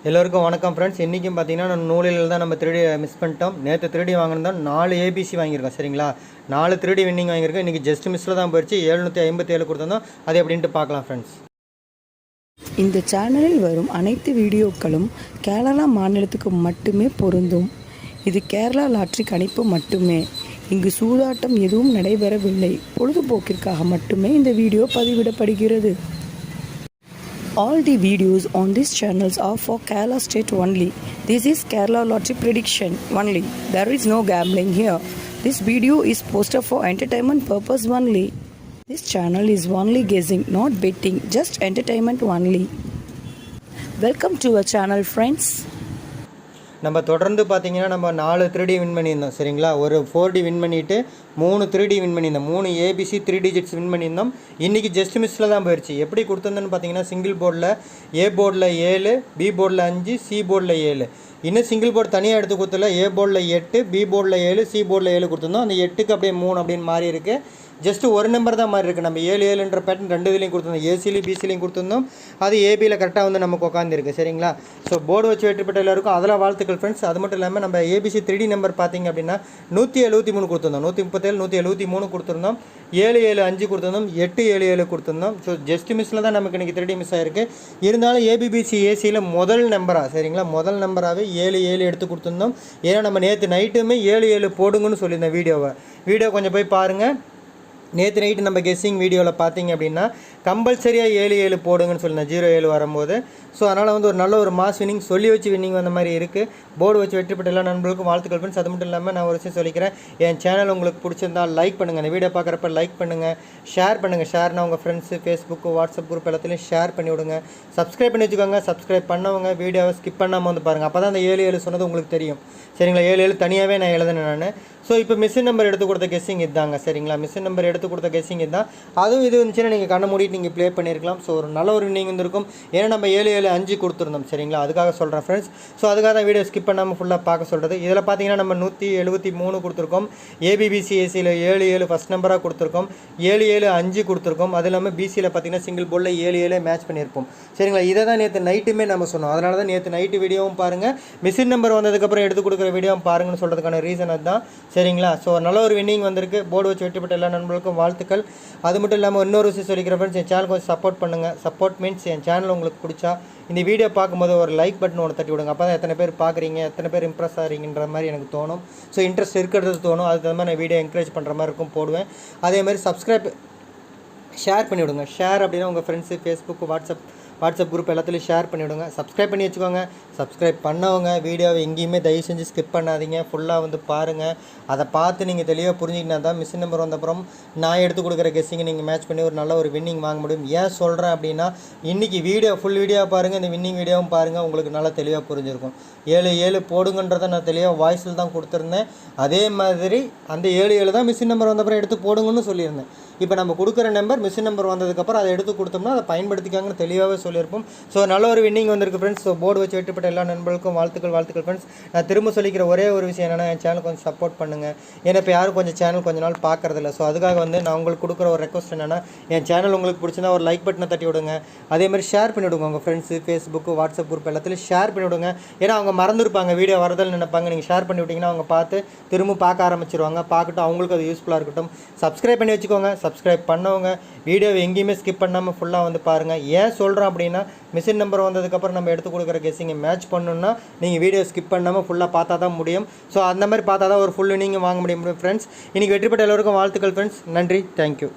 எல்லோருக்கும் வணக்கம் ஃப்ரெண்ட்ஸ். இன்றைக்கும் பார்த்தீங்கன்னா நூலில் தான் நம்ம 3D மிஸ் பண்ணிட்டோம். நேற்று 3D வாங்கினதான் 4 ஏபிசி வாங்கியிருக்கோம். சரிங்களா, 4 3D வின்னிங் வாங்கியிருக்கோம். இன்றைக்கி ஜஸ்ட் மிஸ்ஸில் தான் போயிடுச்சு. 757 கொடுத்துருந்தோம். அது எப்படின்ட்டு பார்க்கலாம் ஃப்ரெண்ட்ஸ். இந்த சேனலில் வரும் அனைத்து வீடியோக்களும் கேரளா மாநிலத்துக்கு மட்டுமே பொருந்தும். இது கேரளா லாட்ரி கணிப்பு மட்டுமே. இங்கு சூதாட்டம் எதுவும் நடைபெறவில்லை. பொழுதுபோக்கிற்காக மட்டுமே இந்த video பதிவிடப்படுகிறது. All the videos on these channels are for Kerala state only. This is Kerala lottery prediction only. There is no gambling here. This video is posted for entertainment purpose only. This channel is only guessing, not betting, just entertainment only. Welcome to our channel, friends. நம்ம தொடர்ந்து பார்த்தீங்கன்னா நம்ம 4 3D win பண்ணியிருந்தோம். சரிங்களா, ஒரு 4D win பண்ணிவிட்டு 3 3D win பண்ணியிருந்தோம். 3 ABC 3 digits win பண்ணியிருந்தோம். இன்றைக்கி ஜஸ்ட் மிஸ்ஸில் தான் போயிடுச்சு. எப்படி கொடுத்துருந்தோன்னு பார்த்தீங்கன்னா, சிங்கிள் போர்டில் ஏ போர்டில் 7, பி போர்டில் 5, சி போர்டில் 7. இன்னும் சிங்கிள் போர்டு தனியாக எடுத்து கொடுத்துல ஏ போர்டில் 8, பி போர்டில் 7, சி போர்டில் 7 கொடுத்துருந்தோம். அந்த 8க்கு அப்படியே 3 அப்படின்னு மாறி இருக்குது. ஜஸ்ட்டு ஒரு நம்பர் தான் மாதிரி இருக்குது. நம்ம 7 பேட்டர்ன் 2 இதுலேயும் கொடுத்துருந்தோம். ஏசிலையும் பிசிலையும் கொடுத்துருந்தோம். அது ஏபியில் கரெக்டாக வந்து நமக்கு உட்காந்துருக்கு. சரிங்களா, ஸோ போர்டு வச்சு வெற்றி பெற்ற எல்லாருக்கும் அதில் வாழ்த்துக்கள் ஃப்ரெண்ட்ஸ். அது மட்டும் இல்லாமல் நம்ம ஏபிசி 3D நம்பர் பார்த்திங்க அப்படின்னா 173 கொடுத்துருந்தோம். 137, 173 கொடுத்துருந்தோம். 775 கொடுத்துருந்தோம். 877 கொடுத்துருந்தோம். ஸோ ஜஸ்ட் மிஸ்ஸில் தான் நமக்கு இன்றைக்கி 3D மிஸ் ஆகிருக்கு. இருந்தாலும் ஏபிபிசி ஏசியில் முதல் நம்பராக, சரிங்களா, முதல் நம்பராகவே 7 எடுத்து கொடுத்துருந்தோம். ஏன்னா நம்ம நேற்று நைட்டுமே 7 போடுங்கன்னு சொல்லியிருந்தேன். வீடியோ கொஞ்சம் போய் பாருங்கள். நேற்று நைட்டு நம்ம கெஸ்ஸிங் வீடியோவில் பார்த்தீங்க அப்படின்னா கம்பல்சரியாக 7 போடுங்கன்னு சொல்லியிருந்தேன் 07 வரும்போது. ஸோ அதனால் வந்து ஒரு நல்ல ஒரு மாஸ் வின்னிங் சொல்லி வச்சு வின்னிங் வந்த மாதிரி இருக்குது. போர்டு வச்சு வெற்றி பெற்ற எல்லா நண்பர்களுக்கும் வாழ்த்துக்கள் ஃப்ரெண்ட்ஸ். அது மட்டும் இல்லாமல் நான் ஒரு விஷயம் சொல்லிக்கிறேன். என் சேனல் உங்களுக்கு பிடிச்சிருந்தால் லைக் பண்ணுங்கள். அந்த வீடியோ பார்க்குறப்ப லைக் பண்ணுங்கள், ஷேர் பண்ணுங்கள். ஷேர்னா உங்கள் ஃப்ரெண்ட்ஸு, ஃபேஸ்புக்கு, வாட்ஸ்அப் குரூப் எல்லாத்துலேயும் ஷேர் பண்ணி விடுங்க. சப்ஸ்கிரைப் பண்ணி வச்சுக்கோங்க. சப்ஸ்கிரைப் பண்ணவங்க வீடியோவை ஸ்கிப் பண்ணாமல் வந்து பாருங்கள். அப்போ தான் அந்த 7 சொன்னது உங்களுக்கு தெரியும். சரிங்களா, 7 தனியாகவே நான் எழுதுனேன் நான். ஸோ இப்போ மிஷின் நம்பர் எடுத்து கொடுத்த கெஸ்ஸிங் இதுதாங்க. சரிங்களா, மிஷின் நம்பர் எடுத்து கொடுத்த கெஸ்ஸிங் இதுதான். அதுவும் இது வந்துச்சுன்னா நீங்கள் கண்ணை மூடிட்டு நீங்கள் ப்ளே பண்ணியிருக்கலாம். ஸோ ஒரு நல்ல ஒரு வின்னிங் வந்திருக்கும். ஏன்னா நம்ம 7 கொடுத்துருந்தோம். சரிங்களா, அதுக்காக சொல்கிறேன் ஃப்ரெண்ட்ஸ். ஸோ அதுக்காக தான் வீடியோ ஸ்கிப் பண்ணாமல் ஃபுல்லாக பார்க்க சொல்கிறது. இதில் பார்த்தீங்கன்னா நம்ம 173 கொடுத்துருக்கோம். ஏபிபிசி ஏசியில் 7 ஃபஸ்ட் நம்பராக கொடுத்துருக்கோம். 7 கொடுத்துருக்கோம். அது இல்லாமல் பிசியில் பார்த்தீங்கன்னா சிங்கிள் போர்டில் 7 மேட்ச் பண்ணியிருப்போம். சரிங்களா, இதை தான் நேற்று நைட்டுமே நம்ம சொன்னோம். அதனால தான் நேற்று நைட்டு வீடியோவும் பாருங்கள், மிஷின் நம்பர் வந்ததுக்கப்புறம் எடுத்து கொடுக்குற வீடியோவும் பாருங்கன்னு சொல்கிறதுக்கான ரீசன் அதுதான். சரிங்களா, ஸோ நல்ல ஒரு வின்னிங் வந்திருக்கு. போர்டு வச்சு வெற்றி பெற்ற எல்லா நண்பர்களுக்கும் வாழ்த்துக்கள். அது மட்டும் இல்லாமல் இன்னொரு விஷயம் சொல்லிக்கிற ஃப்ரெண்ட்ஸ், என் சேனல் கொஞ்சம் சப்போர்ட் பண்ணுங்கள். சப்போர்ட் மீன்ஸ் என் சேனல் உங்களுக்கு பிடிச்சா இந்த வீடியோ பார்க்கும்போது ஒரு லைக் பட்டன் ஒன்று தட்டி விடுங்க. அப்போ தான் எத்தனை பேர் பார்க்குறீங்க, எத்தனை பேர் இம்ப்ரெஸ் ஆகிறீங்கன்ற மாதிரி எனக்கு தோணும். ஸோ இன்ட்ரெஸ்ட் இருக்கிறது தோணும். அதுக்கு தகுந்த மாதிரி நான் வீடியோ என்கரேஜ் பண்ணுற மாதிரி இருக்கும், போடுவேன். அதேமாதிரி சப்ஸ்கிரைப், ஷேர் பண்ணிவிடுங்க. ஷேர் அப்படின்னா உங்கள் ஃப்ரெண்ட்ஸு, ஃபேஸ்புக்கு, வாட்ஸ்அப் குரூப் எல்லாத்துலேயும் ஷேர் பண்ணிவிடுங்க. சப்ஸ்கிரைப் பண்ணி வச்சுக்கோங்க. சப்ஸ்கிரைப் பண்ணவங்க வீடியோவை எங்கேயுமே தயவு செஞ்சு ஸ்கிப் பண்ணாதீங்க. ஃபுல்லாக வந்து பாருங்கள். அதை பார்த்து நீங்கள் தெளிவாக புரிஞ்சிக்கினா தான் மிஷின் நம்பர் வந்தப்புறம் நான் எடுத்து கொடுக்குற கெஸ்ஸிங்கை நீங்கள் மேட்ச் பண்ணி ஒரு நல்ல ஒரு வின்னிங் வாங்க முடியும். ஏன் சொல்கிறேன் அப்படின்னா, இன்றைக்கி ஃபுல் வீடியோ பாருங்கள், இந்த வின்னிங் வீடியோவும் பாருங்கள். உங்களுக்கு நல்லா தெளிவாக புரிஞ்சிருக்கும். 7 போடுங்கன்றதை நான் தெளிவாக வாய்ஸில் தான் கொடுத்துருந்தேன். அதே மாதிரி அந்த 7 தான் மிஷின் நம்பர் வந்தப்புறம் எடுத்து போடுங்கன்னு சொல்லியிருந்தேன். இப்போ நம்ம கொடுக்குற நம்பர் மிஷின் நம்பர் வந்ததுக்கப்புறம் அதை எடுத்து கொடுத்தோம்னா அதை பயன்படுத்திக்காங்கன்னு தெளிவாகவே சொல்லியிருப்போம். ஸோ நல்ல ஒரு வின்னிங் வந்திருக்கு ஃப்ரெண்ட்ஸ். ஸோ போர்டு வச்சு வெற்றி பெற்ற எல்லா நண்பர்களுக்கும் வாழ்த்துக்கள் ஃப்ரெண்ட்ஸ். நான் திரும்ப சொல்லிக்கிற ஒரே ஒரு விஷயம் என்னென்னா, என் சேனல் கொஞ்சம் சப்போர்ட் பண்ணுங்கள். ஏன்னா இப்போ யாரும் கொஞ்சம் சேனல் கொஞ்ச நாள் பார்க்குறதில்ல. ஸோ அதுக்காக வந்து நான் உங்களுக்கு கொடுக்குற ஒரு ரெக்வஸ்ட் என்னென்னா, என் சேனல் உங்களுக்கு பிடிச்சிருந்தா ஒரு லைக் பட்டனை தட்டி விடுங்க. அதேமாதிரி ஷேர் பண்ணிவிடுங்க. உங்கள் ஃப்ரெண்ட்ஸு, ஃபேஸ்புக்கு, வாட்ஸ்அப் குரூப் எல்லாத்துலேயும் ஷேர் பண்ணிவிடுங்க. ஏன்னா அவங்க மறந்துருப்பாங்க, வீடியோ வரதில் நினைப்பாங்க. நீங்கள் ஷேர் பண்ணி விட்டிங்கன்னா அவங்க பார்த்து திரும்ப பார்க்க ஆரம்பிச்சிருவாங்க. பார்க்கட்டும், அவங்களுக்கு அது யூஸ்ஃபுல்லாக இருக்கட்டும். சப்ஸ்கிரைப் பண்ணி வச்சுக்கோங்க. சப்ஸ்கிரைப் பண்ணவங்க வீடியோவை எங்கேயுமே ஸ்கிப் பண்ணாமல் ஃபுல்லாக வந்து பாருங்கள். ஏன் சொல்கிறோம் அப்படின்னா, மிஷின் நம்பர் வந்ததுக்கப்புறம் நம்ம எடுத்து கொடுக்குற கெஸ்ஸிங்கை மேட்ச் பண்ணணுன்னா நீங்கள் வீடியோ ஸ்கிப் பண்ணாமல் ஃபுல்லாக பார்த்தா தான் முடியும். ஸோ அந்த மாதிரி பார்த்தா தான் ஒரு ஃபுல் வின்னிங் வாங்க முடியும் ஃப்ரெண்ட்ஸ். இன்றைக்கி வெற்றி பெற்ற எல்லோருக்கும் வாழ்த்துக்கள் ஃப்ரெண்ட்ஸ். நன்றி, தேங்க்யூ.